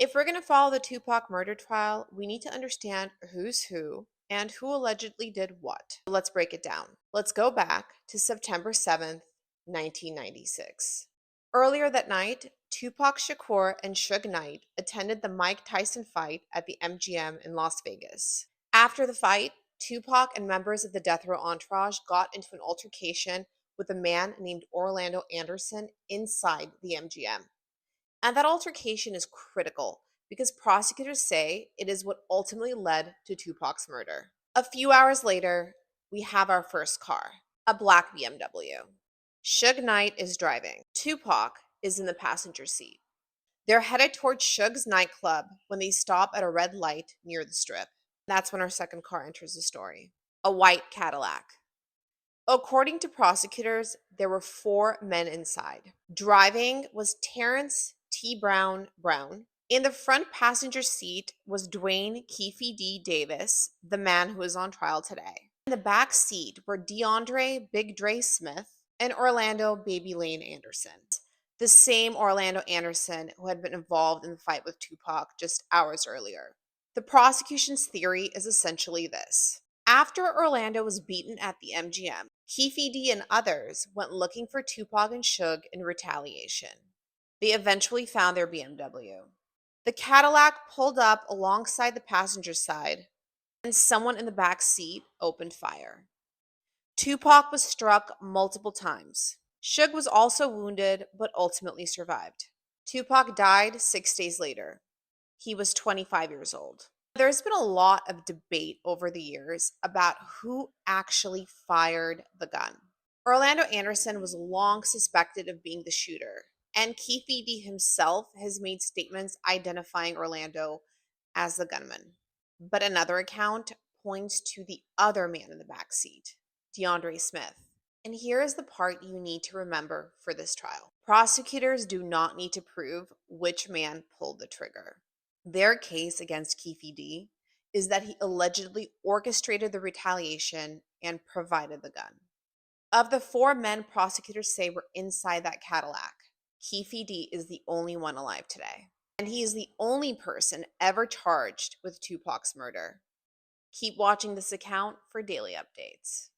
If we're going to follow the Tupac murder trial, we need to understand who's who and who allegedly did what. Let's break it down. Let's go back to September 7th, 1996. Earlier that night, Tupac Shakur and Suge Knight attended the Mike Tyson fight at the MGM in Las Vegas. After the fight, Tupac and members of the Death Row entourage got into an altercation with a man named Orlando Anderson inside the MGM. And that altercation is critical because prosecutors say it is what ultimately led to Tupac's murder. A few hours later, we have our first car, a black BMW. Suge Knight is driving. Tupac is in the passenger seat. They're headed towards Suge's nightclub when they stop at a red light near the strip. That's when our second car enters the story, a white Cadillac. According to prosecutors, there were four men inside. Driving was Terrence T. Brown. In the front passenger seat was Dwayne Keefe D. Davis, the man who is on trial today. In the back seat were DeAndre Big Dre Smith and Orlando Baby Lane Anderson, the same Orlando Anderson who had been involved in the fight with Tupac just hours earlier. The prosecution's theory is essentially this. After Orlando was beaten at the MGM, Keefe D and others went looking for Tupac and Suge in retaliation. They eventually found their BMW. The Cadillac pulled up alongside the passenger side, and someone in the back seat opened fire. Tupac was struck multiple times. Suge was also wounded, but ultimately survived. Tupac died 6 days later. He was 25 years old. There's been a lot of debate over the years about who actually fired the gun. Orlando Anderson was long suspected of being the shooter, and Keefe D himself has made statements identifying Orlando as the gunman. But another account points to the other man in the back seat, DeAndre Smith. And here is the part you need to remember for this trial. Prosecutors do not need to prove which man pulled the trigger. Their case against Keefe D is that he allegedly orchestrated the retaliation and provided the gun. Of the four men prosecutors say were inside that Cadillac, Keefe D is the only one alive today. And he is the only person ever charged with Tupac's murder. Keep watching this account for daily updates.